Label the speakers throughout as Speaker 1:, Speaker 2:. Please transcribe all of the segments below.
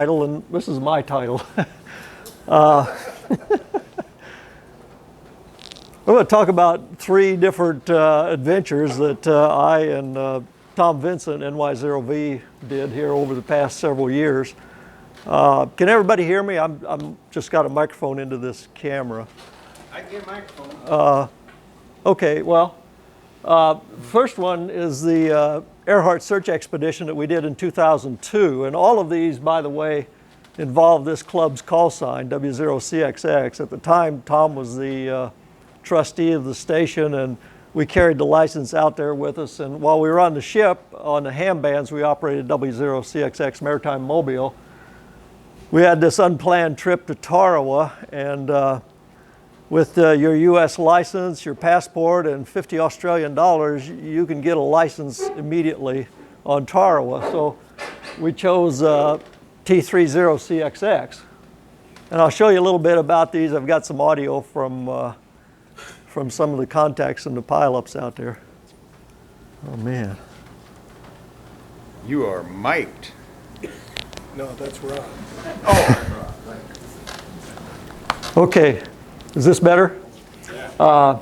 Speaker 1: title, and this is my title. I'm going to talk about 3 different adventures that I and Tom Vincent, NY0V, did here over the past several years. Can everybody hear me? I'm just got a microphone into this camera.
Speaker 2: I can get a microphone.
Speaker 1: Okay, well, first one is the Earhart search expedition that we did in 2002. And all of these, by the way, involved this club's call sign, W0CXX. At the time, Tom was the trustee of the station, and we carried the license out there with us. And while we were on the ship, on the ham bands, we operated W0CXX Maritime Mobile. We had this unplanned trip to Tarawa, and with your U.S. license, your passport, and 50 Australian dollars, you can get a license immediately on Tarawa. So we chose T30CXX. And I'll show you a little bit about these. I've got some audio from some of the contacts and the pileups out there. Oh, man.
Speaker 2: You are mic'd.
Speaker 3: No, that's Rob.
Speaker 2: Oh.
Speaker 1: Okay. Is this better?
Speaker 3: Yeah.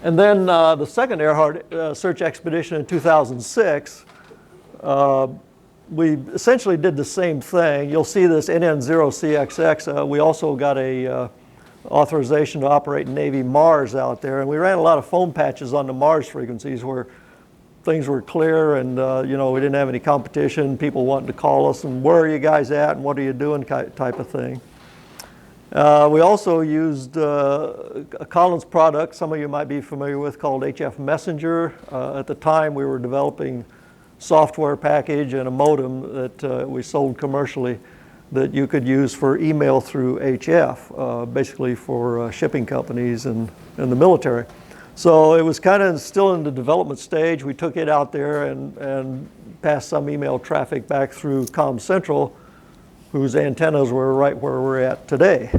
Speaker 1: And then the second Earhart search expedition in 2006, we essentially did the same thing. You'll see this NN0CXX. We also got a authorization to operate Navy Mars out there, and we ran a lot of phone patches on the Mars frequencies where things were clear, and you know, we didn't have any competition. People wanted to call us and where are you guys at and what are you doing type of thing. We also used a Collins product some of you might be familiar with called HF Messenger. At the time we were developing software package and a modem that we sold commercially that you could use for email through HF, basically for shipping companies and the military. So it was kind of still in the development stage. We took it out there and passed some email traffic back through Com Central, whose antennas were right where we're at today.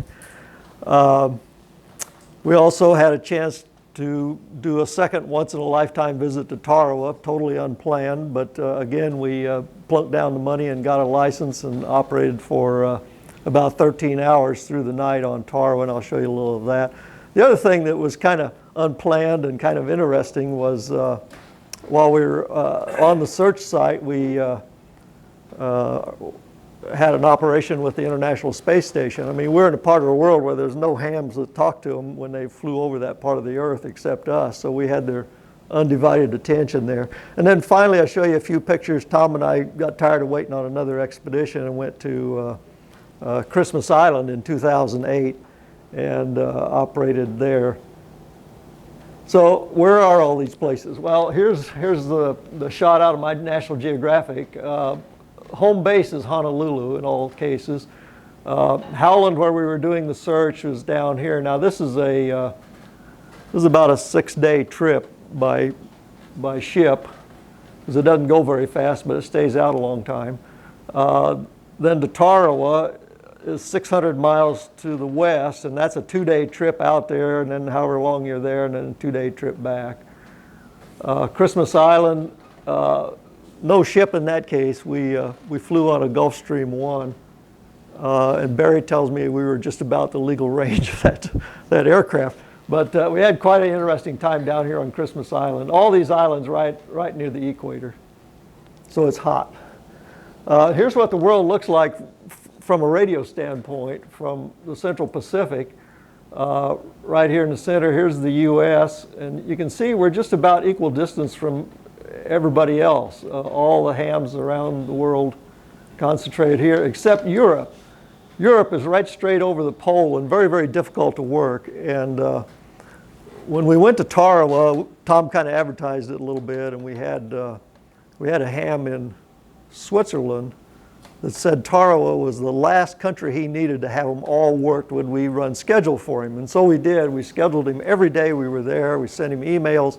Speaker 1: We also had a chance to do a second once-in-a-lifetime visit to Tarawa, totally unplanned, but again, we plunked down the money and got a license and operated for about 13 hours through the night on Tarawa, and I'll show you a little of that. The other thing that was kind of unplanned and kind of interesting was while we were on the search site, we had an operation with the International Space Station. I mean, we're in a part of the world where there's no hams that talk to them when they flew over that part of the earth except us, so we had their undivided attention there. And then finally, I'll show you a few pictures. Tom and I got tired of waiting on another expedition and went to Christmas Island in 2008 and operated there. So where are all these places? Well, here's the shot out of my National Geographic. Home base is Honolulu in all cases. Howland, where we were doing the search, was down here. Now this is about a 6-day trip by ship, because it doesn't go very fast, but it stays out a long time. Then to Tarawa is 600 miles to the west, and that's a 2-day trip out there, and then however long you're there, and then a 2-day trip back. Christmas Island. No ship in that case. We flew on a Gulfstream 1, and Barry tells me we were just about the legal range of that aircraft. But we had quite an interesting time down here on Christmas Island. All these islands right near the equator, so it's hot. Here's what the world looks like from a radio standpoint from the Central Pacific. Right here in the center, here's the U.S., and you can see we're just about equal distance from everybody else. All the hams around the world concentrated here, except Europe. Europe is right straight over the pole and very, very difficult to work. And when we went to Tarawa, Tom kind of advertised it a little bit, and we had a ham in Switzerland that said Tarawa was the last country he needed to have them all worked when we run schedule for him. And so we did. We scheduled him every day we were there. We sent him emails.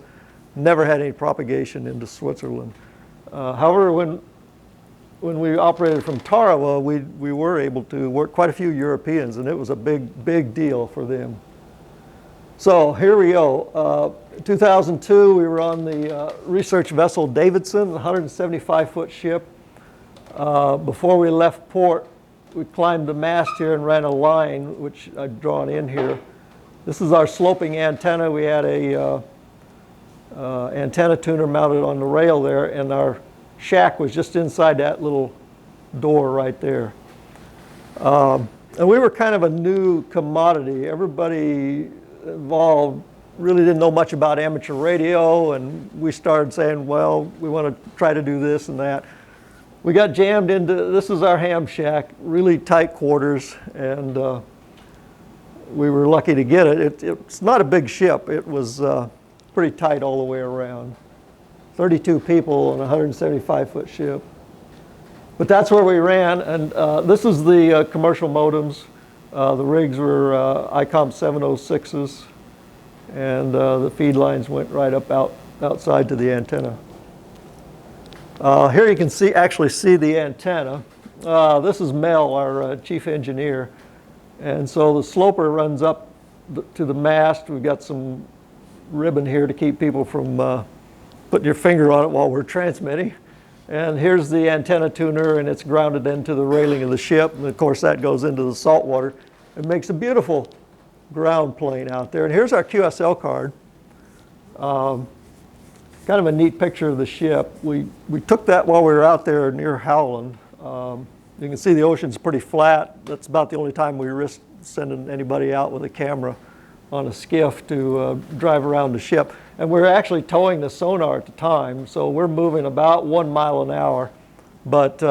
Speaker 1: Never had any propagation into Switzerland. However, when we operated from Tarawa, we were able to work quite a few Europeans, and it was a big deal for them. So here we go. 2002, we were on the research vessel Davidson, a 175-foot ship. Before we left port, we climbed the mast here and ran a line, which I've drawn in here. This is our sloping antenna. We had a antenna tuner mounted on the rail there, and our shack was just inside that little door right there. And we were kind of a new commodity. Everybody involved really didn't know much about amateur radio, and we started saying, well, we want to try to do this and that. We got jammed into, this is our ham shack, really tight quarters, and we were lucky to get it. It's not a big ship. It was pretty tight all the way around. 32 people on a 175-foot ship. But that's where we ran, and this is the commercial modems. The rigs were ICOM 706s, and the feed lines went right up outside to the antenna. Here you can actually see the antenna. This is Mel, our chief engineer. And so the sloper runs up to the mast. We've got some ribbon here to keep people from putting your finger on it while we're transmitting. And here's the antenna tuner, and it's grounded into the railing of the ship. And of course that goes into the salt water. It makes a beautiful ground plane out there. And here's our QSL card. Kind of a neat picture of the ship. We took that while we were out there near Howland. You can see the ocean's pretty flat. That's about the only time we risk sending anybody out with a camera on a skiff to drive around the ship. And we're actually towing the sonar at the time, so we're moving about 1 mile an hour. But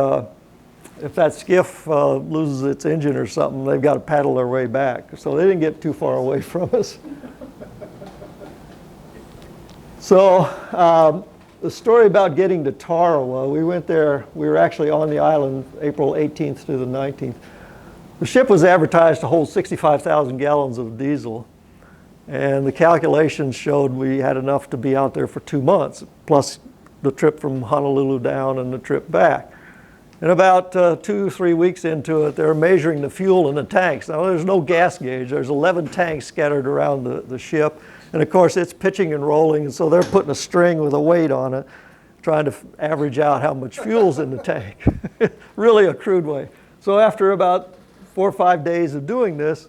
Speaker 1: if that skiff loses its engine or something, they've got to paddle their way back. So they didn't get too far away from us. So the story about getting to Tarawa, we went there, we were actually on the island April 18th to the 19th. The ship was advertised to hold 65,000 gallons of diesel, and the calculations showed we had enough to be out there for 2 months, plus the trip from Honolulu down and the trip back. And about 2-3 weeks into it, they're measuring the fuel in the tanks. Now there's no gas gauge, there's 11 tanks scattered around the ship. And of course, it's pitching and rolling, and so they're putting a string with a weight on it, trying to average out how much fuel's in the tank. Really a crude way. So after about 4 or 5 days of doing this,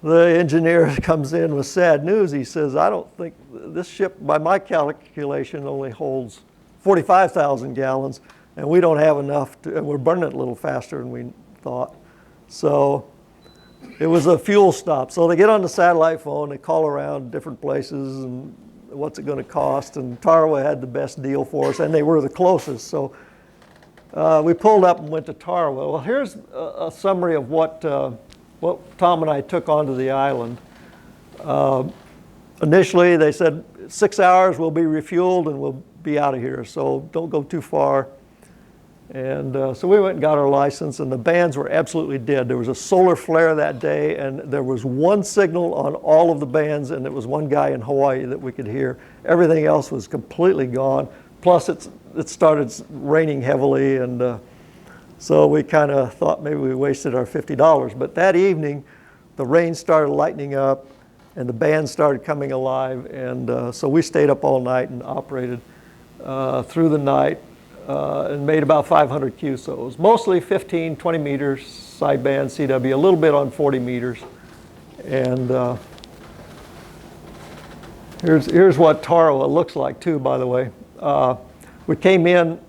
Speaker 1: the engineer comes in with sad news. He says, I don't think this ship, by my calculation, only holds 45,000 gallons, and we don't have enough, and we're burning it a little faster than we thought. So it was a fuel stop. So they get on the satellite phone, they call around different places, and what's it going to cost? And Tarawa had the best deal for us, and they were the closest. So we pulled up and went to Tarawa. Well, here's a summary of what Tom and I took onto the island. Initially, they said 6 hours, we'll be refueled, and we'll be out of here. So don't go too far. And so we went and got our license, and the bands were absolutely dead. There was a solar flare that day, and there was one signal on all of the bands, and it was one guy in Hawaii that we could hear. Everything else was completely gone. Plus, it started raining heavily, and so we kind of thought maybe we wasted our $50. But that evening, the rain started lightening up, and the band started coming alive, and so we stayed up all night and operated through the night. And made about 500 QSOs, mostly 15, 20 meters, sideband, CW, a little bit on 40 meters. And here's what Tarawa looks like too, by the way. We came in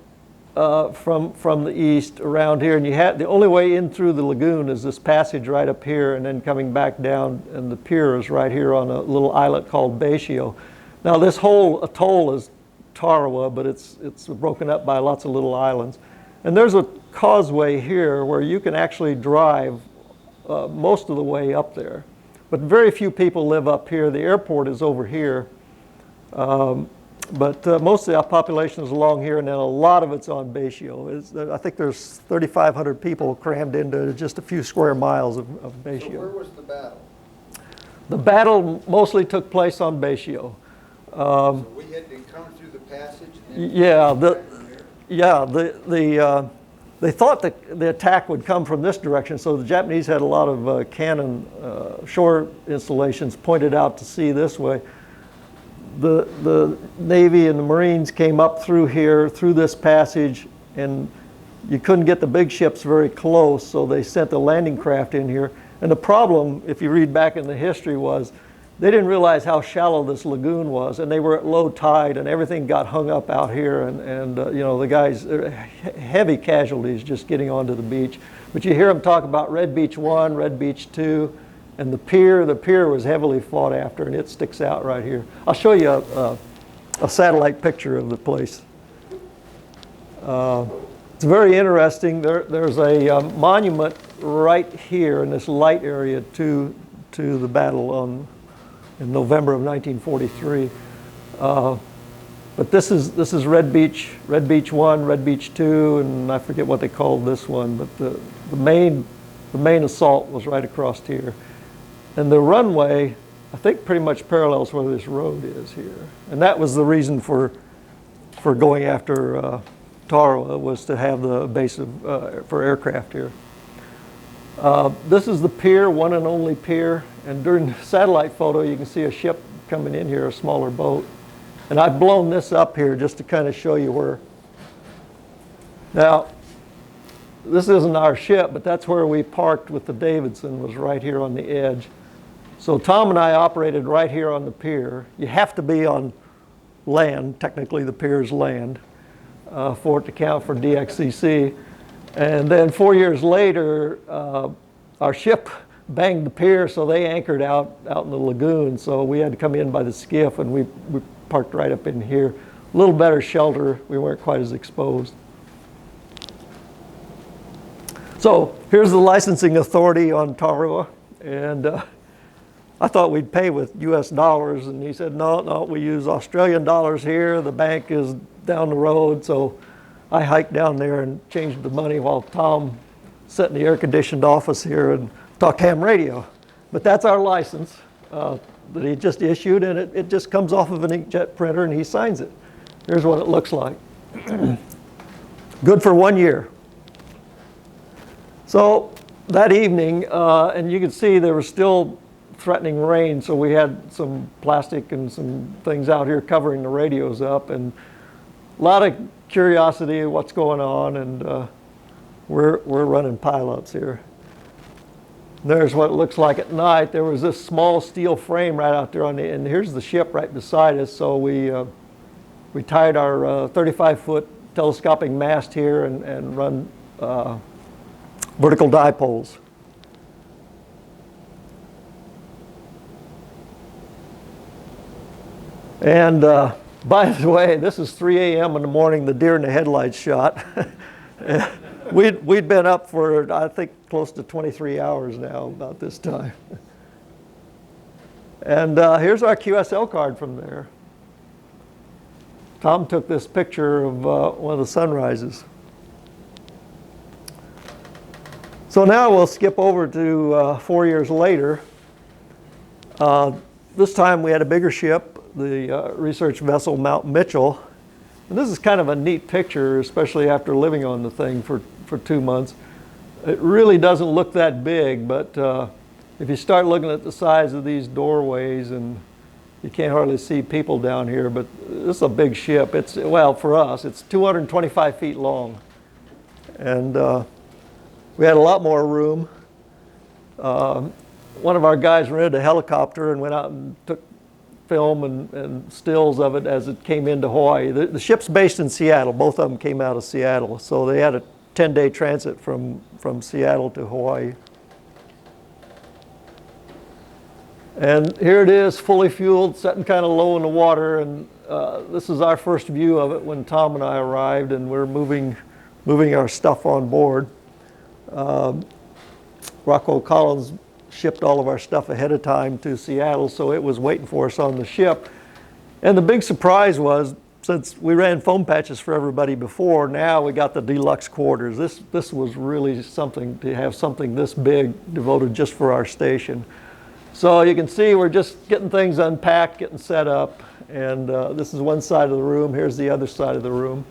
Speaker 1: from the east around here, and the only way in through the lagoon is this passage right up here, and then coming back down, and the pier is right here on a little islet called Baishio. Now this whole atoll is Tarawa, but it's broken up by lots of little islands. And there's a causeway here where you can actually drive most of the way up there. But very few people live up here. The airport is over here. But most of the population is along here, and then a lot of it's on Baishio. I think there's 3,500 people crammed into just a few square miles of Baishio.
Speaker 2: So where was the battle?
Speaker 1: The battle mostly took place on Baishio.
Speaker 2: So we had to come through the passage?
Speaker 1: They thought that the attack would come from this direction, so the Japanese had a lot of cannon shore installations pointed out to sea this way. The Navy and the Marines came up through here, through this passage, and you couldn't get the big ships very close, so they sent the landing craft in here. And the problem, if you read back in the history, was they didn't realize how shallow this lagoon was, and they were at low tide, and everything got hung up out here, and you know, the guys, heavy casualties just getting onto the beach. But you hear them talk about Red Beach 1, Red Beach 2, and the pier was heavily fought after, and it sticks out right here. I'll show you a satellite picture of the place. It's very interesting. There's a monument right here in this light area to the battle in November of 1943. But this is Red Beach 1, Red Beach 2, and I forget what they called this one. But the main assault was right across here, and the runway, I think, pretty much parallels where this road is here. And that was the reason for going after Tarawa, was to have the base for aircraft here. This is the pier, one and only pier. And during the satellite photo, you can see a ship coming in here, a smaller boat. And I've blown this up here just to kind of show you where. Now, this isn't our ship, but that's where we parked with the Davidson, was right here on the edge. So Tom and I operated right here on the pier. You have to be on land, technically the pier is land, for it to count for DXCC. And then 4 years later, our ship banged the pier, so they anchored out in the lagoon. So we had to come in by the skiff, and we parked right up in here. A little better shelter. We weren't quite as exposed. So here's the licensing authority on Tarawa, and I thought we'd pay with US dollars, and he said, no, we use Australian dollars here. The bank is down the road. So I hiked down there and changed the money while Tom sat in the air-conditioned office here and talked ham radio. But that's our license that he just issued, and it just comes off of an inkjet printer, and he signs it. Here's what it looks like. Good for 1 year. So that evening, and you can see there was still threatening rain, so we had some plastic and some things out here covering the radios up, and a lot of curiosity of what's going on, and we're running pileups here. There's what it looks like at night. There was this small steel frame right out there and here's the ship right beside us. So we tied our 35-foot telescoping mast here and run vertical dipoles. And by the way, this is 3 a.m. in the morning, the deer in the headlights shot. We'd been up for, I think, close to 23 hours now about this time. And here's our QSL card from there. Tom took this picture of one of the sunrises. So now we'll skip over to 4 years later. This time we had a bigger ship, the research vessel Mount Mitchell. And this is kind of a neat picture, especially after living on the thing for 2 months. It really doesn't look that big, but if you start looking at the size of these doorways, and you can't hardly see people down here, but this is a big ship. It's, well, for us, it's 225 feet long. And we had a lot more room. One of our guys rented a helicopter and went out and took film and stills of it as it came into Hawaii. The ship's based in Seattle. Both of them came out of Seattle. So they had a 10-day transit from Seattle to Hawaii. And here it is, fully fueled, sitting kind of low in the water. And this is our first view of it when Tom and I arrived, and we're moving our stuff on board. Rockwell Collins shipped all of our stuff ahead of time to Seattle, so it was waiting for us on the ship. And the big surprise was, since we ran foam patches for everybody before, now we got the deluxe quarters. This was really something to have something this big devoted just for our station. So you can see we're just getting things unpacked, getting set up, and this is one side of the room. Here's the other side of the room.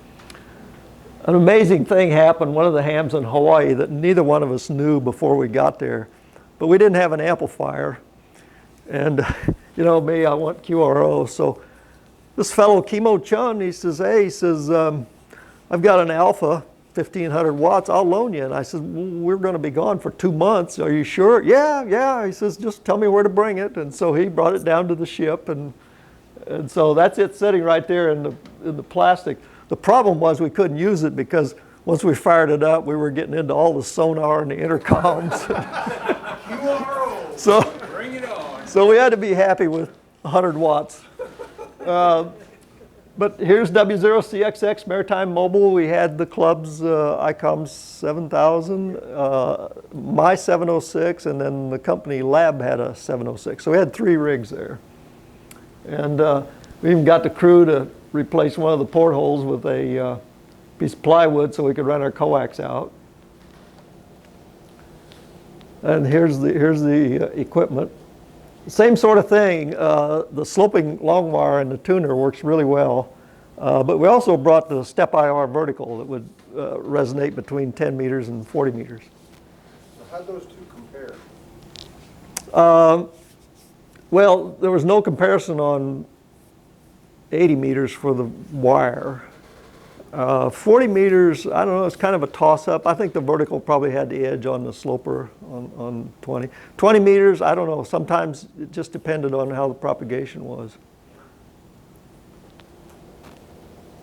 Speaker 1: An amazing thing happened, one of the hams in Hawaii that neither one of us knew before we got there. But we didn't have an amplifier. And you know me, I want QRO. So this fellow, Kimo Chun, he says, hey, I've got an alpha 1,500 watts, I'll loan you. And I said, well, we're going to be gone for 2 months. Are you sure? Yeah. He says, just tell me where to bring it. And so he brought it down to the ship. And so that's it sitting right there in the plastic. The problem was we couldn't use it because once we fired it up, we were getting into all the sonar and the intercoms.
Speaker 3: QRO.
Speaker 1: So,
Speaker 3: Bring it on.
Speaker 1: so we had to be happy with 100 watts. But here's W0CXX Maritime Mobile. We had the club's ICOM 7000, my 706, and then the company Lab had a 706. So we had 3 rigs there. And we even got the crew to replace one of the portholes with a piece of plywood so we could run our coax out. And here's the equipment. Same sort of thing. The sloping long wire and the tuner works really well. But we also brought the step IR vertical that would resonate between 10 meters and 40 meters.
Speaker 2: So how'd those two compare?
Speaker 1: Well, there was no comparison on 80 meters for the wire. 40 meters, I don't know, it's kind of a toss-up. I think the vertical probably had the edge on the sloper on 20. 20 meters, I don't know. Sometimes it just depended on how the propagation was.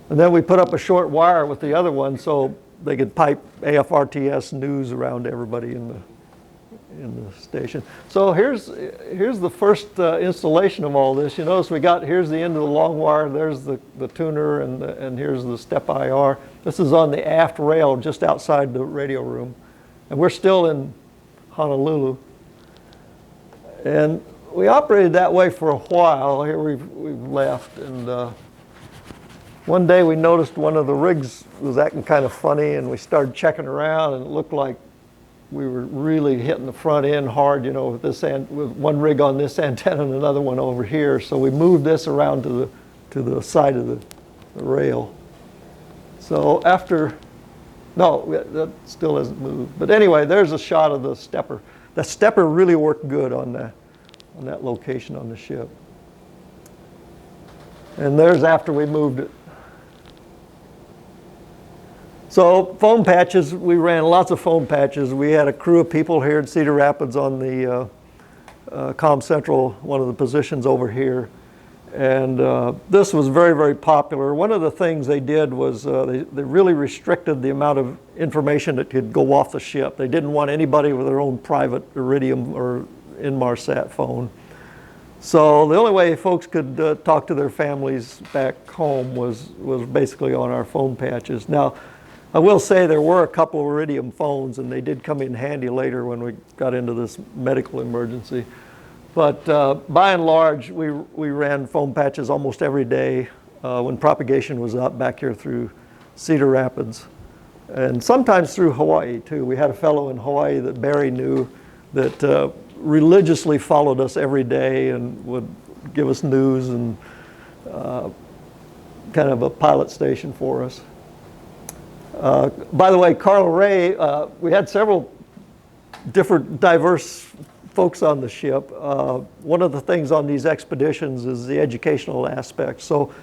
Speaker 1: And then we put up a short wire with the other one so they could pipe AFRTS news around everybody in the station. So here's the first installation of all this. You notice here's the end of the long wire, there's the tuner, and here's the step IR. This is on the aft rail just outside the radio room. And we're still in Honolulu. And we operated that way for a while. Here we've left. And one day we noticed one of the rigs was acting kind of funny, and we started checking around, and it looked like we were really hitting the front end hard, with one rig on this antenna and another one over here. So we moved this around to the side of the rail. So that still hasn't moved. But anyway, there's a shot of the stepper. The stepper really worked good on that location on the ship. And there's after we moved it. So foam patches, we ran lots of foam patches. We had a crew of people here in Cedar Rapids on the Comm Central, one of the positions over here. And this was very, very popular. One of the things they did was they really restricted the amount of information that could go off the ship. They didn't want anybody with their own private Iridium or Inmarsat phone. So the only way folks could talk to their families back home was basically on our foam patches. Now, I will say there were a couple of Iridium phones, and they did come in handy later when we got into this medical emergency. But by and large, we ran foam patches almost every day when propagation was up back here through Cedar Rapids, and sometimes through Hawaii too. We had a fellow in Hawaii that Barry knew that religiously followed us every day and would give us news and kind of a pilot station for us. By the way, Carl Ray, we had several different diverse folks on the ship. One of the things on these expeditions is the educational aspect. So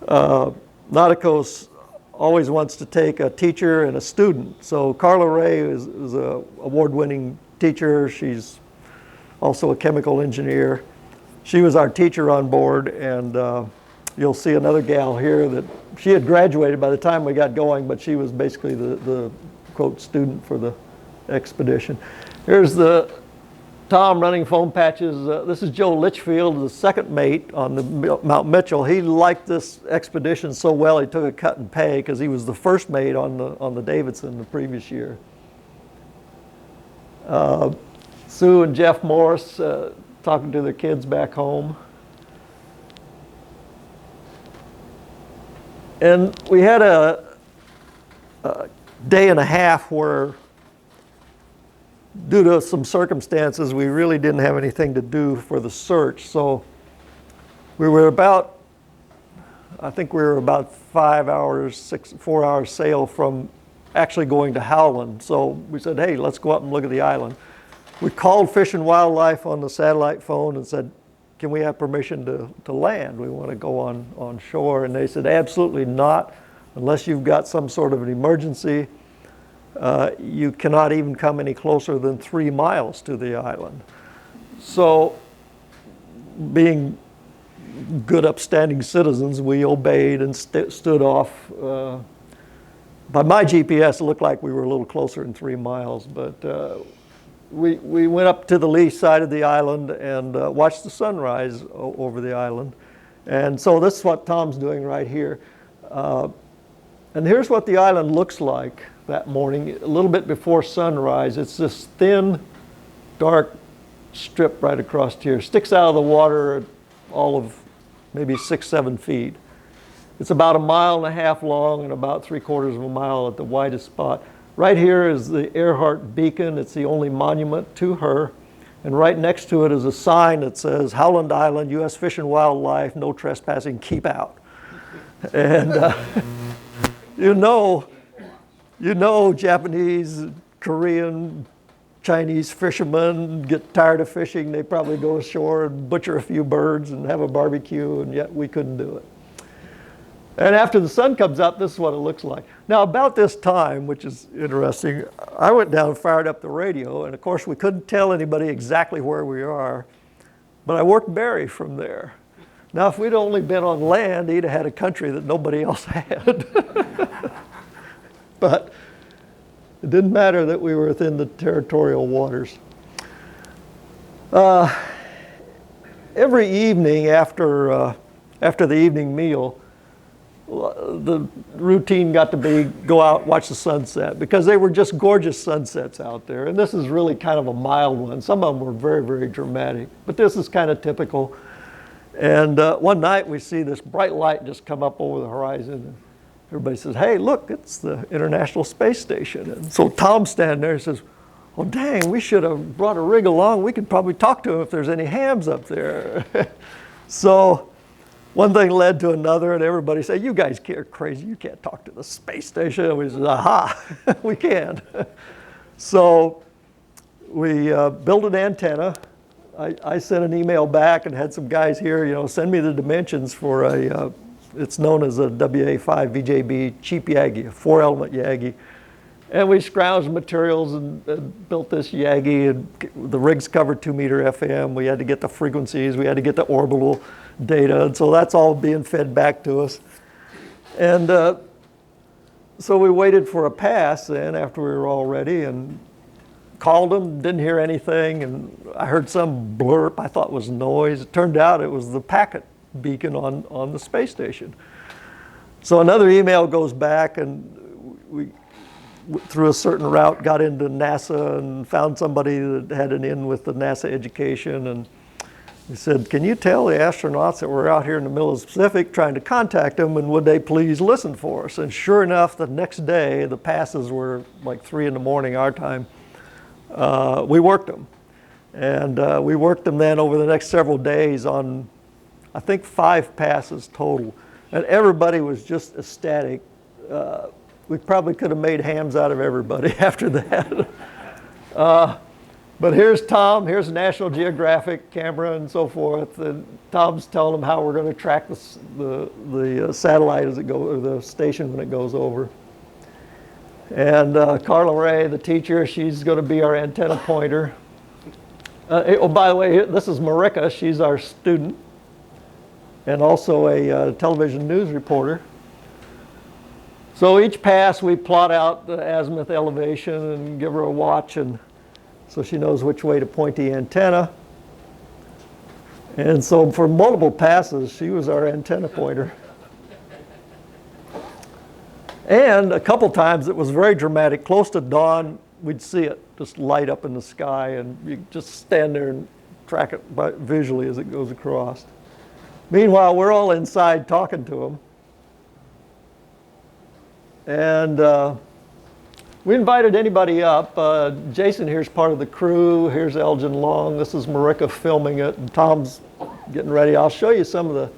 Speaker 1: Nauticos always wants to take a teacher and a student. So Carla Ray is an award-winning teacher. She's also a chemical engineer. She was our teacher on board, and you'll see another gal here that she had graduated by the time we got going, but she was basically the quote student for the expedition. Here's the Tom running foam patches. This is Joe Litchfield, the second mate on the Mount Mitchell. He liked this expedition so well he took a cut in pay because he was the first mate on the Davidson the previous year. Sue and Jeff Morris talking to their kids back home. And we had a day and a half where, due to some circumstances, we really didn't have anything to do for the search. So we were about, I think we were about 4 hours sail from actually going to Howland. So we said, hey, let's go up and look at the island. We called Fish and Wildlife on the satellite phone and said, can we have permission to land? We want to go on shore. And they said, absolutely not, unless you've got some sort of an emergency. you cannot even come any closer than 3 miles to the island. So, being good upstanding citizens, we obeyed and stood off. By my GPS, it looked like we were a little closer than 3 miles, but we went up to the lee side of the island and watched the sunrise over the island. And so this is what Tom's doing right here. And here's what the island looks like that morning, a little bit before sunrise. It's this thin, dark strip right across here. Sticks out of the water all of maybe 6-7 feet. It's about 1.5 miles long and about 3/4 of a mile at the widest spot. Right here is the RCARC beacon. It's the only monument to her. And right next to it is a sign that says, Howland Island, U.S. Fish and Wildlife, no trespassing, keep out. And you know, Japanese, Korean, Chinese fishermen get tired of fishing. They probably go ashore and butcher a few birds and have a barbecue, and yet we couldn't do it. And after the sun comes up, this is what it looks like. Now, about this time, which is interesting, I went down and fired up the radio, and of course, we couldn't tell anybody exactly where we are, but I worked Barry from there. Now, if we'd only been on land, he'd have had a country that nobody else had. But it didn't matter that we were within the territorial waters. Every evening after the evening meal, the routine got to be go out, watch the sunset, because they were just gorgeous sunsets out there. And this is really kind of a mild one. Some of them were very, very dramatic, but this is kind of typical. And one night we see this bright light just come up over the horizon. And everybody says, hey, look, it's the International Space Station. And so Tom's standing there and says, oh, dang, we should have brought a rig along. We could probably talk to him if there's any hams up there. So one thing led to another, and everybody said, you guys are crazy. You can't talk to the space station. And we said, aha, we can. So we built an antenna. I sent an email back and had some guys here, send me the dimensions for it's known as a WA5 VJB cheap Yagi, a 4-element Yagi. And we scrounged materials and built this Yagi, and the rig's covered 2-meter FM. We had to get the frequencies, we had to get the orbital data, and so that's all being fed back to us. And so we waited for a pass then after we were all ready and called them, didn't hear anything, and I heard some blurp I thought was noise. It turned out it was the packet beacon on the space station. So another email goes back, and we, through a certain route, got into NASA and found somebody that had an in with the NASA education, and he said, can you tell the astronauts that we're out here in the middle of the Pacific trying to contact them, and would they please listen for us? And sure enough, the next day, the passes were like 3 in the morning our time. We worked them. And we worked them then over the next several days on, I think, 5 passes total. And everybody was just ecstatic. We probably could have made hams out of everybody after that. But here's Tom, here's National Geographic camera and so forth. And Tom's telling them how we're going to track the satellite as it goes, or the station when it goes over. And Carla Ray, the teacher, she's going to be our antenna pointer. Oh, by the way, this is Marika. She's our student and also a television news reporter. So each pass, we plot out the azimuth elevation and give her a watch, and so she knows which way to point the antenna. And so for multiple passes, she was our antenna pointer. And a couple times it was very dramatic. Close to dawn, we'd see it just light up in the sky, and you just stand there and track it visually as it goes across. Meanwhile, we're all inside talking to them. And we invited anybody up. Jason here's part of the crew. Here's Elgin Long. This is Marika filming it, and Tom's getting ready. I'll show you some of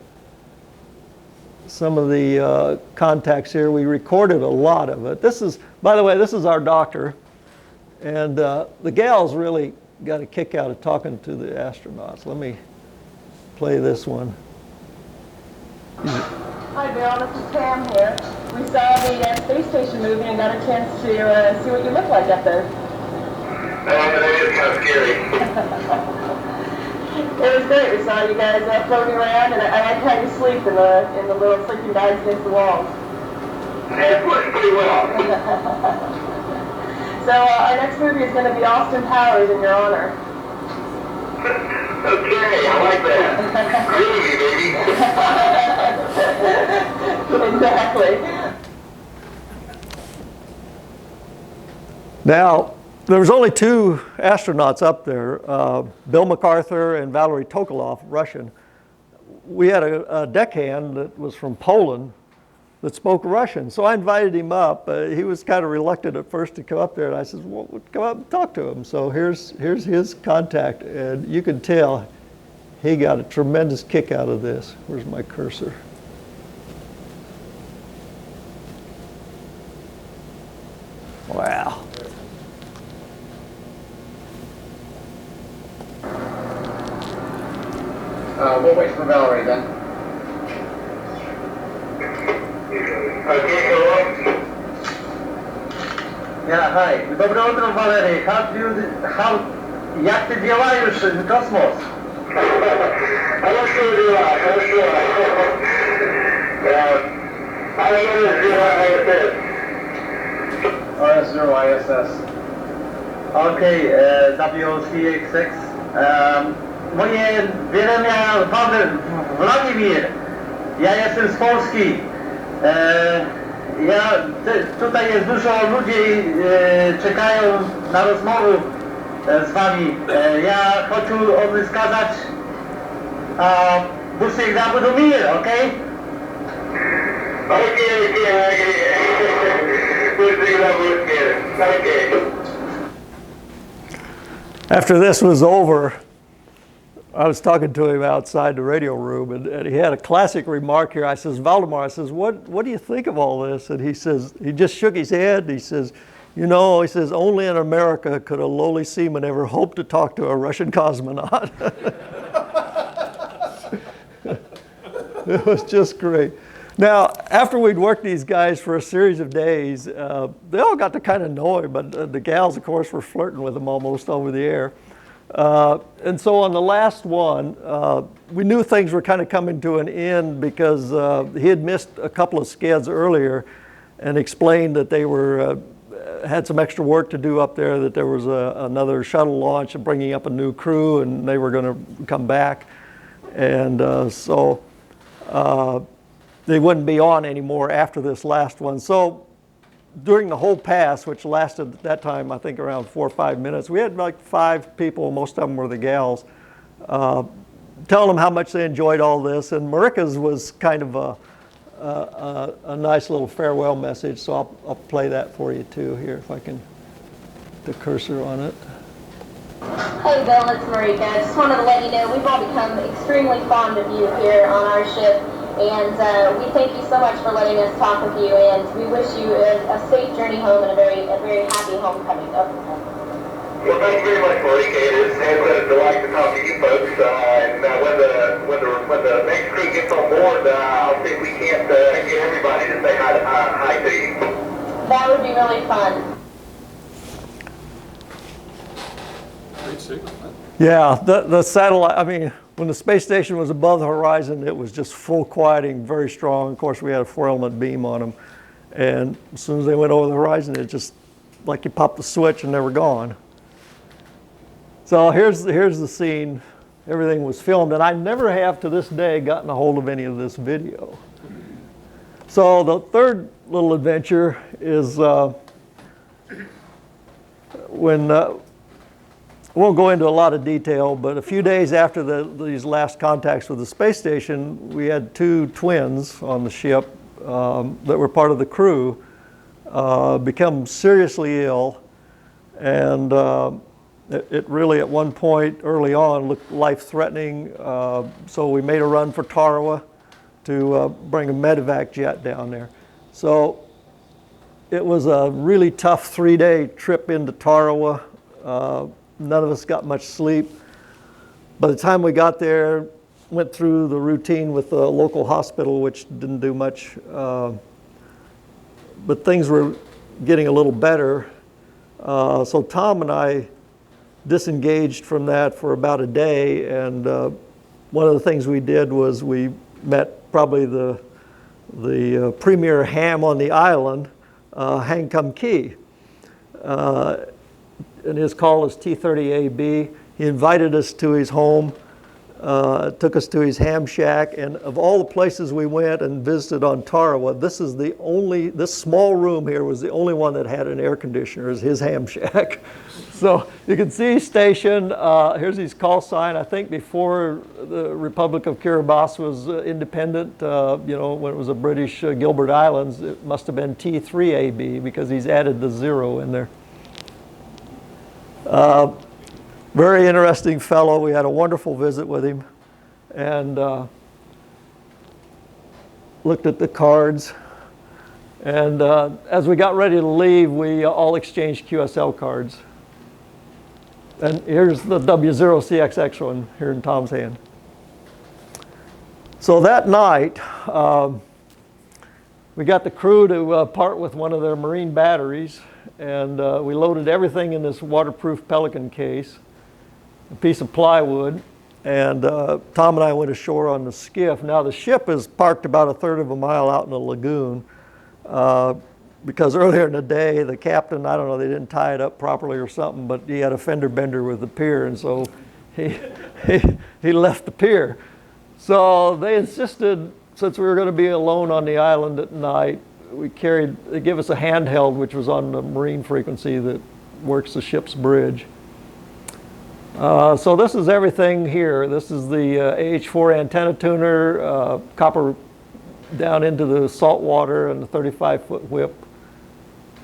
Speaker 1: the contacts here. We recorded a lot of it. This is, by the way, this is our doctor. And the gals really got a kick out of talking to the astronauts. Let me play this one.
Speaker 4: Hi, Bill. This is Pam here. We saw the space station moving and got a chance to see what you look like up there.
Speaker 5: That is kind of scary.
Speaker 4: It was great. We saw you guys floating around, and I like how you sleep in the little sleeping bags against the walls.
Speaker 5: It works pretty well.
Speaker 4: So our next movie is going to be Austin Powers in your honor.
Speaker 5: Okay, I like that. Groovy, baby.
Speaker 4: Exactly.
Speaker 1: Now, there was only 2 astronauts up there, Bill MacArthur and Valery Tokolov, Russian. We had a deckhand that was from Poland that spoke Russian. So I invited him up. He was kind of reluctant at first to come up there, and I said, well, come up and talk to him. So here's his contact, and you can tell he got a tremendous kick out of this. Where's my cursor? Wow.
Speaker 2: We'll wait for Valerie then.
Speaker 5: Okay, go on.
Speaker 6: Yeah, hi. Dobre utro, Valery. Jak ty działasz kosmos?
Speaker 5: Хорошо дела, хорошо.
Speaker 2: RS0 ISS.
Speaker 6: Okay, WOCX6. Moje imię Paweł Władimir. Ja jestem z Polski. Tutaj jest dużo ludzi, czekają na rozmowę z wami. Ja chcę odzyskać всегда буду мир, окей?
Speaker 1: After this was over, I was talking to him outside the radio room, and he had a classic remark here. I says, Valdemar, I says, what do you think of all this? And he says, he just shook his head. He says, you know, he says, only in America could a lowly seaman ever hope to talk to a Russian cosmonaut. It was just great. Now, after we'd worked these guys for a series of days, they all got to kind of know him, but the gals, of course, were flirting with him almost over the air. And so on the last one, we knew things were kind of coming to an end because he had missed a couple of skids earlier and explained that they were had some extra work to do up there, that there was another shuttle launch and bringing up a new crew, and they were going to come back. And so they wouldn't be on anymore after this last one. So during the whole pass, which lasted at that time, I think around 4 or 5 minutes, we had like 5 people, most of them were the gals, telling them how much they enjoyed all this. And Marika's was kind of a nice little farewell message, so I'll play that for you too here, if I can, the cursor on it.
Speaker 7: Hey Bill, it's Marika. I just wanted to let you know we've all become extremely fond of you here on our ship, and we thank you so much for letting us talk with you, and we wish you a safe journey home and a very happy homecoming.
Speaker 5: Well, thank you very much, Marika. It's a delight to talk to you folks. And when the next crew gets on board, I'll see if we can't get everybody to say hi to you.
Speaker 7: That would be really fun.
Speaker 3: Great signal, huh?
Speaker 1: Yeah, the satellite, I mean, when the space station was above the horizon, it was just full quieting, very strong. Of course, we had a 4-element beam on them. And as soon as they went over the horizon, it just, like you popped the switch and they were gone. So here's the scene. Everything was filmed, and I never have to this day gotten a hold of any of this video. So the third little adventure is when, won't go into a lot of detail, but a few days after these last contacts with the space station, we had 2 twins on the ship that were part of the crew become seriously ill, and it really at one point early on looked life-threatening, so we made a run for Tarawa to bring a medevac jet down there. So it was a really tough 3-day trip into Tarawa. None of us got much sleep. By the time we got there, went through the routine with the local hospital, which didn't do much. but things were getting a little better. So Tom and I disengaged from that for about a day, and one of the things we did was we met probably the premier ham on the island, Hang Kum Kee. And his call is T30AB. He invited us to his home, took us to his ham shack, and of all the places we went and visited on Tarawa, this small room here was the only one that had an air conditioner, is his ham shack. So you can see he's stationed. Here's his call sign. I think before the Republic of Kiribati was independent, you know, when it was a British Gilbert Islands, it must have been T3AB because he's added the 0 in there. Very interesting fellow. We had a wonderful visit with him, and looked at the cards. And as we got ready to leave, we all exchanged QSL cards. And here's the W0CXX one here in Tom's hand. So that night, we got the crew to part with one of their marine batteries, and we loaded everything in this waterproof Pelican case, a piece of plywood, and Tom and I went ashore on the skiff. Now the ship is parked about a third of a mile out in the lagoon, because earlier in the day, the captain, I don't know, they didn't tie it up properly or something, but he had a fender bender with the pier, and so he left the pier. So they insisted, since we were going to be alone on the island at night, they give us a handheld, which was on the marine frequency that works the ship's bridge. So this is everything here. This is the AH4 antenna tuner, copper down into the salt water, and the 35-foot whip.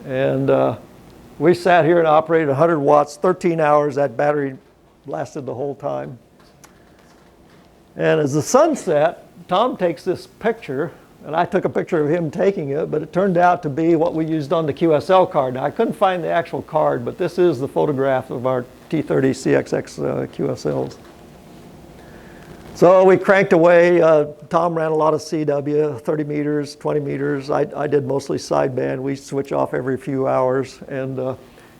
Speaker 1: And we sat here and operated 100 watts, 13 hours. That battery lasted the whole time. And as the sun set, Tom takes this picture, and I took a picture of him taking it, but it turned out to be what we used on the QSL card. Now, I couldn't find the actual card, but this is the photograph of our T30CXX QSLs. So we cranked away. Tom ran a lot of CW, 30 meters, 20 meters. I did mostly sideband. We switch off every few hours. And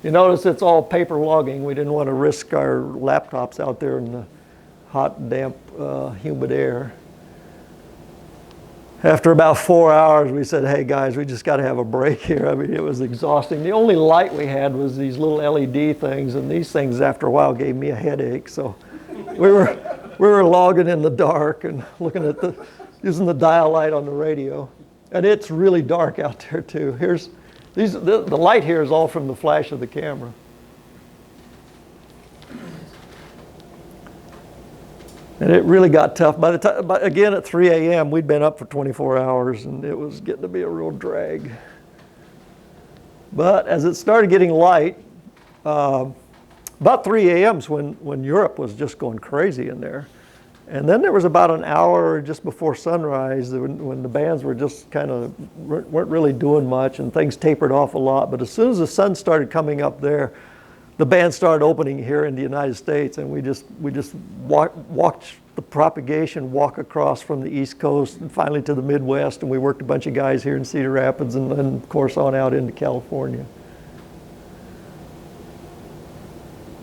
Speaker 1: you notice it's all paper logging. We didn't want to risk our laptops out there in the hot, damp, humid air. After about 4 hours, we said, hey guys, we just got to have a break here. I mean, it was exhausting. The only light we had was these little LED things, and these things after a while gave me a headache. So we were logging in the dark and looking at using the dial light on the radio. And it's really dark out there too. The light here is all from the flash of the camera. And it really got tough. By the time, again, at 3 a.m., we'd been up for 24 hours, and it was getting to be a real drag. But as it started getting light, about 3 a.m. is when Europe was just going crazy in there. And then there was about an hour just before sunrise when the bands were just kind of weren't really doing much, and things tapered off a lot. But as soon as the sun started coming up there, the band started opening here in the United States, and we just watched the propagation walk across from the East Coast and finally to the Midwest, and we worked a bunch of guys here in Cedar Rapids and then, of course, on out into California.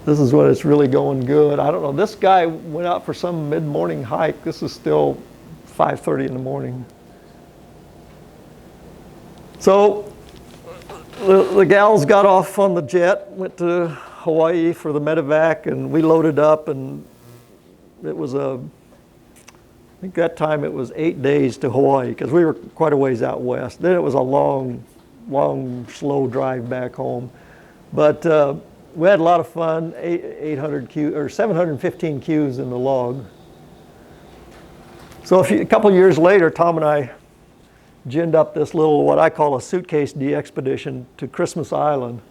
Speaker 1: This is when it's really going good. I don't know, this guy went out for some mid-morning hike. This is still 5:30 in the morning. So the gals got off on the jet, went to Hawaii for the medevac, and we loaded up, and it was I think that time it was 8 days to Hawaii, because we were quite a ways out west. Then it was a long, slow drive back home. But we had a lot of fun, 715 Qs in the log. So a couple years later, Tom and I ginned up this little, what I call a suitcase de-expedition to Christmas Island.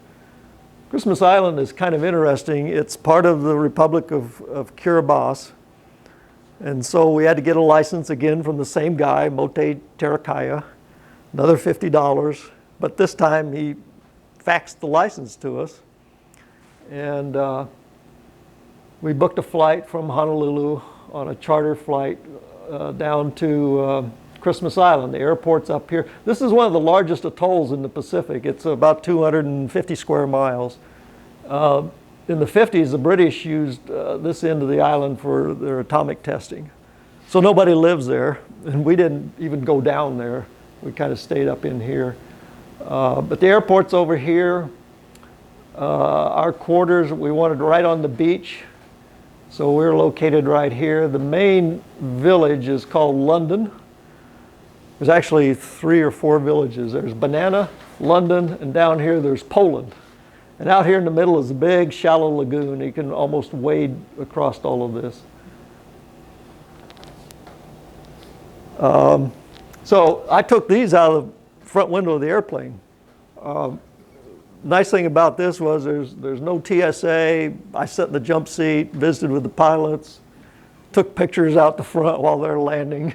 Speaker 1: Christmas Island is kind of interesting. It's part of the Republic of Kiribati. And so we had to get a license again from the same guy, Mote Terakaya, another $50. But this time he faxed the license to us. And we booked a flight from Honolulu on a charter flight down to Christmas Island. The airport's up here. This is one of the largest atolls in the Pacific. It's about 250 square miles. In the 50s, the British used this end of the island for their atomic testing. So nobody lives there, and we didn't even go down there. We kind of stayed up in here. But the airport's over here. Our quarters, we wanted right on the beach. So we're located right here. The main village is called London. There's actually 3 or 4 villages. There's Banana, London, and down here there's Poland. And out here in the middle is a big shallow lagoon. You can almost wade across all of this. So I took these out of the front window of the airplane. Nice thing about this was there's no TSA. I sat in the jump seat, visited with the pilots, took pictures out the front while they're landing.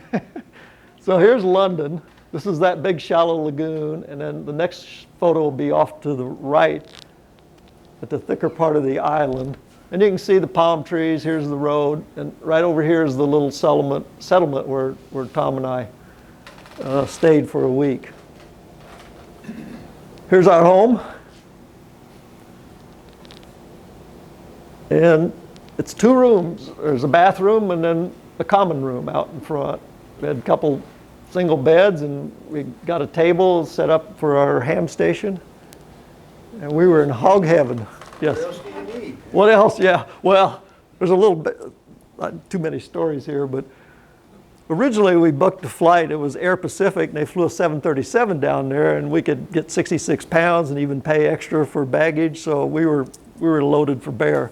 Speaker 1: So here's London. This is that big shallow lagoon, and then the next photo will be off to the right at the thicker part of the island. And you can see the palm trees. Here's the road, and right over here is the little settlement where Tom and I stayed for a week. Here's our home. And it's 2 rooms. There's a bathroom and then a common room out in front. We had a couple single beds, and we got a table set up for our ham station. And we were in hog heaven. Yes.
Speaker 8: What else do you need?
Speaker 1: What else? Yeah. Well, there's a little bit, not too many stories here, but originally we booked a flight. It was Air Pacific, and they flew a 737 down there, and we could get 66 pounds and even pay extra for baggage. So we were loaded for bear.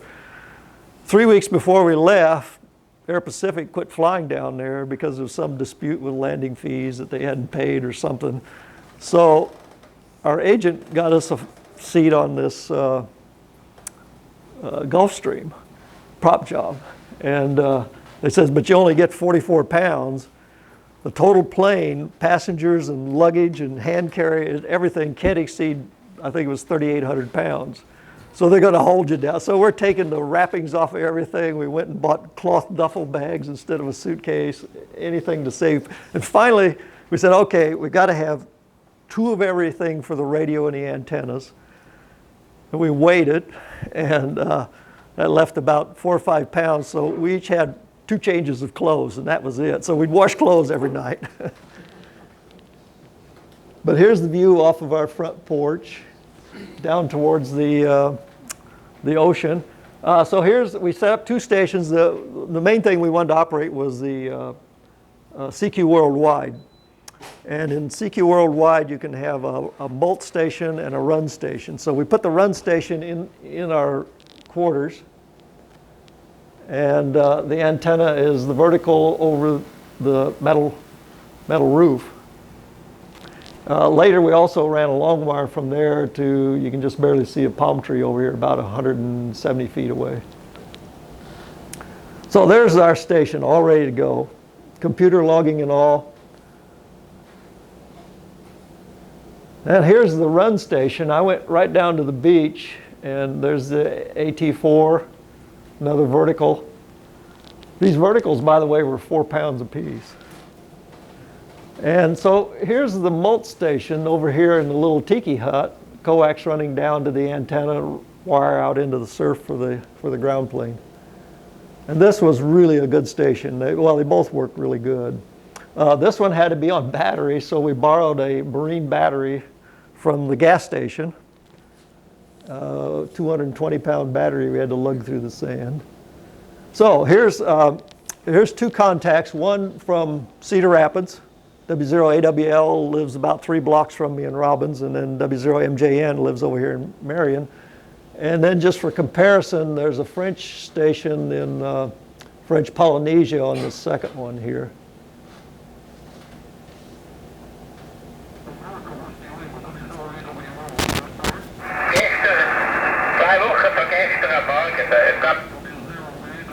Speaker 1: 3 weeks before we left, Air Pacific quit flying down there because of some dispute with landing fees that they hadn't paid or something. So our agent got us a seat on this Gulfstream prop job. And they says, but you only get 44 pounds. The total plane, passengers and luggage and hand carry, everything can't exceed, I think it was 3,800 pounds. So they're going to hold you down. So we're taking the wrappings off of everything. We went and bought cloth duffel bags instead of a suitcase, anything to save. And finally, we said, okay, we got to have 2 of everything for the radio and the antennas. And we weighed it, and that left about 4 or 5 pounds. So we each had 2 changes of clothes, and that was it. So we'd wash clothes every night. But here's the view off of our front porch, down towards the ocean. So we set up 2 stations. The main thing we wanted to operate was the CQ Worldwide. And in CQ Worldwide, you can have a molt station and a run station. So we put the run station in our quarters. And the antenna is the vertical over the metal roof. Later, we also ran a long wire from there to, you can just barely see a palm tree over here, about 170 feet away. So there's our station, all ready to go. Computer logging and all. And here's the run station. I went right down to the beach, and there's the AT4, another vertical. These verticals, by the way, were 4 pounds apiece. And so here's the molt station over here in the little tiki hut, coax running down to the antenna, wire out into the surf for the ground plane. And this was really a good station. They both worked really good. This one had to be on battery, so we borrowed a marine battery from the gas station. 220-pound battery we had to lug through the sand. So here's 2 contacts, one from Cedar Rapids. W0AWL lives about 3 blocks from me in Robbins, and then W0MJN lives over here in Marion. And then just for comparison, there's a French station in French Polynesia on the second one here.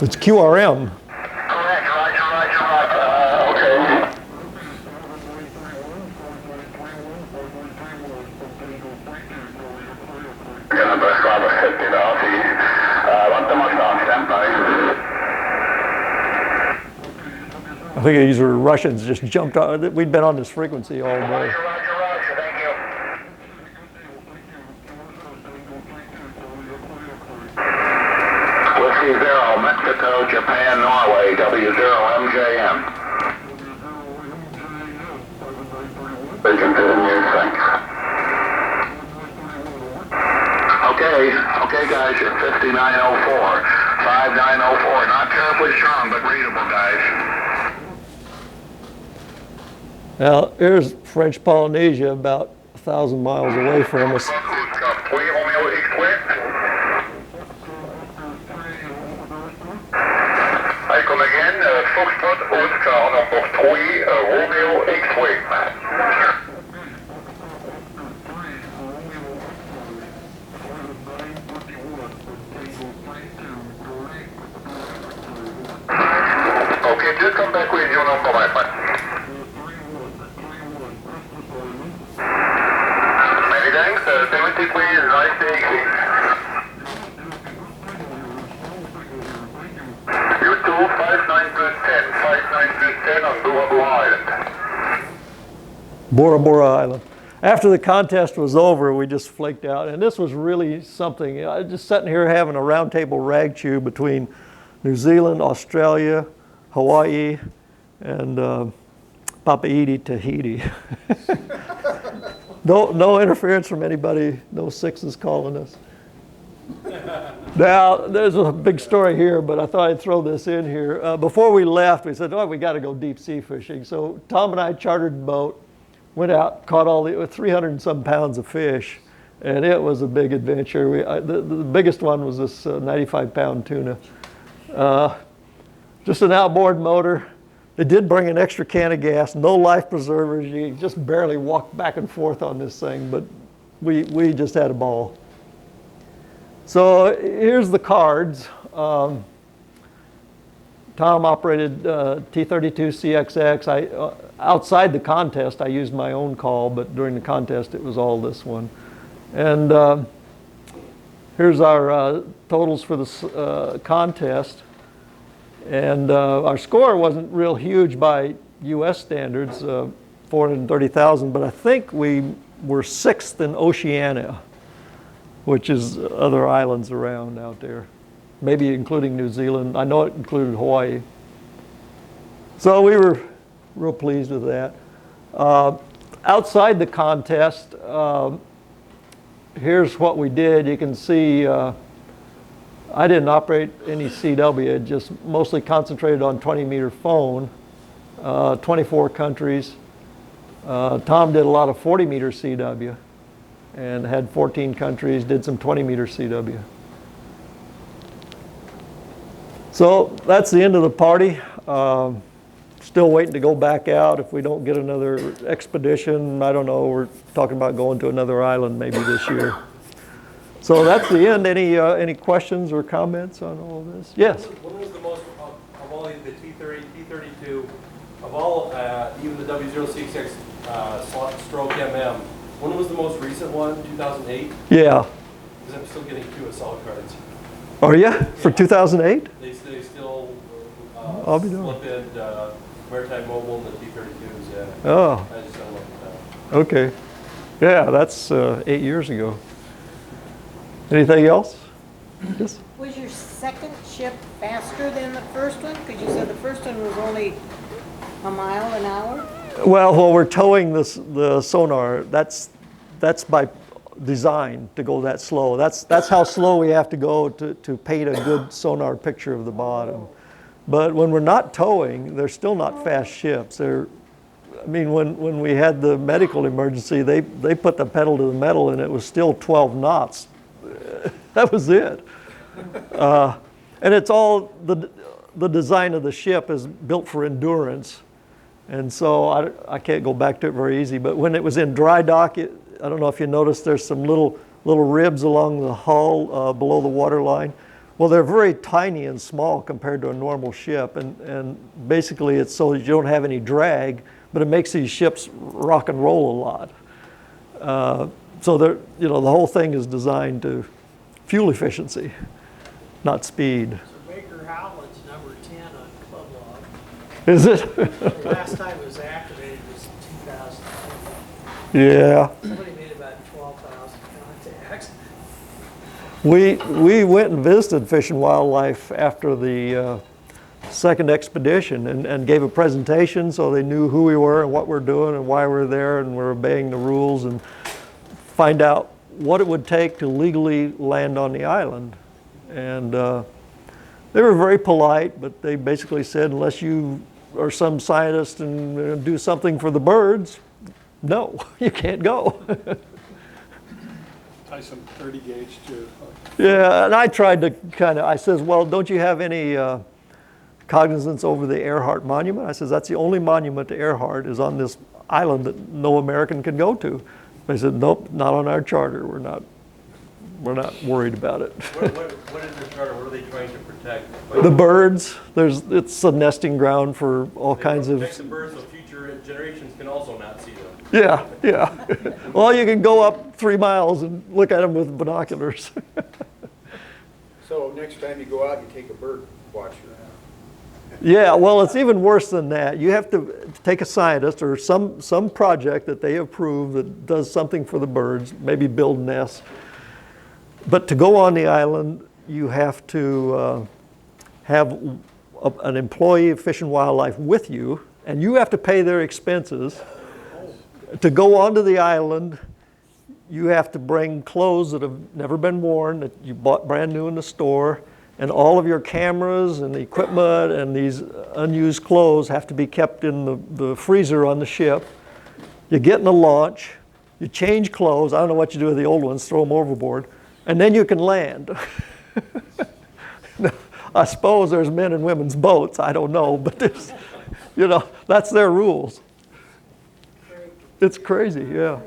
Speaker 1: It's QRM. think these were Russians just jumped out. We'd been on this frequency all day.
Speaker 5: Roger, thank you. Whiskey 0, Mexico, Japan, Norway, W0MJM. They continue, thanks. Okay guys, you're 5904, 5904, not terribly strong, but readable guys.
Speaker 1: Now, here's French Polynesia, about 1,000 miles away from us.
Speaker 5: I come again, Foxtrot, Oscar, number 3, Romeo X-Wing. Okay, just come back with your number, my friend. Many thanks, 73 is nice to exit. You two, 59+10 on Bora Bora Island.
Speaker 1: Bora Bora Island. After the contest was over, we just flaked out, and this was really something. I was just sitting here having a roundtable rag chew between New Zealand, Australia, Hawaii, and Papua Tahiti. No interference from anybody, no sixes calling us. Now, there's a big story here, but I thought I'd throw this in here. Before we left, we said, oh, we got to go deep sea fishing. So Tom and I chartered a boat, went out, caught all the 300 and some pounds of fish, and it was a big adventure. The biggest one was this 95-pound tuna. Just an outboard motor. They did bring an extra can of gas, no life preservers. You just barely walk back and forth on this thing, but we just had a ball. So here's the cards. Tom operated T-32 CXX. Outside the contest, I used my own call, but during the contest, it was all this one. And here's our totals for the contest. And our score wasn't real huge by U.S. standards, 430,000, but I think we were 6th in Oceania, which is other islands around out there, maybe including New Zealand. I know it included Hawaii. So we were real pleased with that. Outside the contest, here's what we did. You can see I didn't operate any CW, just mostly concentrated on 20-meter phone, 24 countries. Tom did a lot of 40-meter CW and had 14 countries, did some 20-meter CW. So that's the end of the party. Still waiting to go back out if we don't get another expedition. I don't know, we're talking about going to another island maybe this year. So that's the end. Any questions or comments on all of this? Yes?
Speaker 8: When was the most, of all the T-30, T-32, of all, even the W066 stroke MM, when was the most recent one, 2008?
Speaker 1: Yeah.
Speaker 8: Because I'm still getting 2 assault cards.
Speaker 1: Are you? For 2008?
Speaker 8: They still
Speaker 1: I'll be doing.
Speaker 8: slip in Maritime Mobile and the T-32s, yeah.
Speaker 1: Oh,
Speaker 8: I just don't look at that.
Speaker 1: okay. Yeah, that's 8 years ago. Anything else? Yes?
Speaker 9: Was your second ship faster than the first one? Because you said the first one was only a mile an hour?
Speaker 1: Well, we're towing the sonar. That's by design to go that slow. That's how slow we have to go to paint a good sonar picture of the bottom. But when we're not towing, they're still not fast ships. I mean, when we had the medical emergency, they put the pedal to the metal and it was still 12 knots. That was it. And it's all, the design of the ship is built for endurance. And so I can't go back to it very easy, but when it was in dry dock, I don't know if you noticed, there's some little ribs along the hull below the waterline. Well, they're very tiny and small compared to a normal ship, and basically it's so that you don't have any drag, but it makes these ships rock and roll a lot. So the whole thing is designed to fuel efficiency, not speed.
Speaker 10: So Baker Howland's number 10 on Club Log.
Speaker 1: Is it?
Speaker 10: The last time it was activated was 2000.
Speaker 1: Yeah.
Speaker 10: Somebody made about 12,000 contacts.
Speaker 1: We went and visited Fish and Wildlife after the second expedition and gave a presentation so they knew who we were and what we're doing and why we're there and we're obeying the rules, and find out what it would take to legally land on the island. And they were very polite, but they basically said, unless you are some scientist and do something for the birds, no, you can't go.
Speaker 3: Tie some 30 gauge to.
Speaker 1: Yeah, and I tried to I says, well, don't you have any cognizance over the Earhart Monument? I says, that's the only monument to Earhart is on this island that no American can go to. They said, nope, not on our charter. We're not worried about it.
Speaker 8: What is their charter? What are they trying to protect?
Speaker 1: The birds, it's a nesting ground for all kinds of.
Speaker 8: Protect the birds so future generations can also not see them.
Speaker 1: Yeah, yeah. Well, you can go up 3 miles and look at them with binoculars.
Speaker 11: So next time you go out, you take a bird watcher.
Speaker 1: Yeah, well, it's even worse than that. You have to take a scientist or some project that they approve that does something for the birds, maybe build nests. But to go on the island, you have to have an employee of Fish and Wildlife with you, and you have to pay their expenses. To go onto the island, you have to bring clothes that have never been worn, that you bought brand new in the store, and all of your cameras and equipment and these unused clothes have to be kept in the freezer on the ship. You get in the launch, you change clothes, I don't know what you do with the old ones, throw them overboard, and then you can land. I suppose there's men and women's boats, I don't know, but there's, that's their rules. It's crazy, yeah.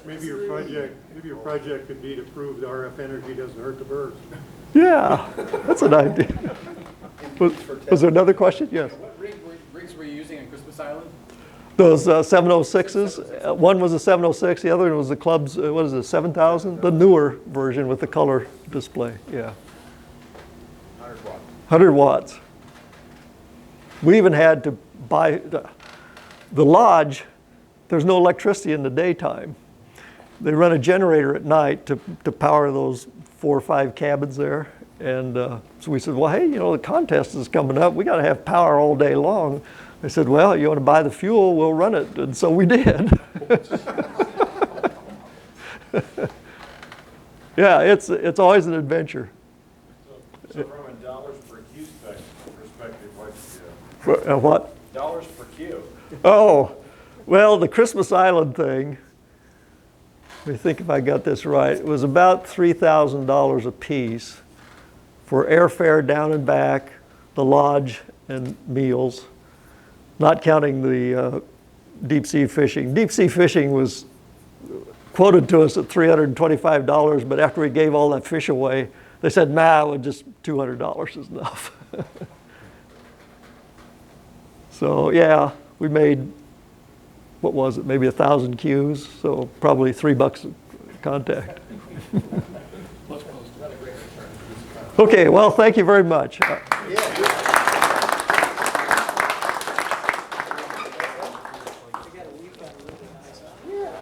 Speaker 12: Maybe your project could be to prove the RF energy doesn't hurt the birds.
Speaker 1: Yeah, that's an idea. Was there another question? Yes.
Speaker 13: What rigs were you using on Christmas Island?
Speaker 1: Those 706s. One was a 706, the other one was the Club's, what is it, 7000? The newer version with the color display, yeah.
Speaker 11: 100 watts.
Speaker 1: 100 watts. We even had to buy, the lodge, there's no electricity in the daytime. They run a generator at night to power those 4 or 5 cabins there. And so we said, well, hey, the contest is coming up. We got to have power all day long. They said, well, you want to buy the fuel, we'll run it. And so we did. Yeah, it's always an adventure.
Speaker 3: So from a dollars per cue perspective,
Speaker 1: What?
Speaker 3: Dollars per cue.
Speaker 1: Oh, well, the Christmas Island thing, let me think if I got this right. It was about $3,000 a piece for airfare down and back, the lodge and meals, not counting the deep sea fishing. Deep sea fishing was quoted to us at $325, but after we gave all that fish away, they said, nah, just $200 is enough. So yeah, we made, what was it, maybe 1,000 cues, so probably $3 a contact. Okay, well, thank you very much.
Speaker 11: Yeah.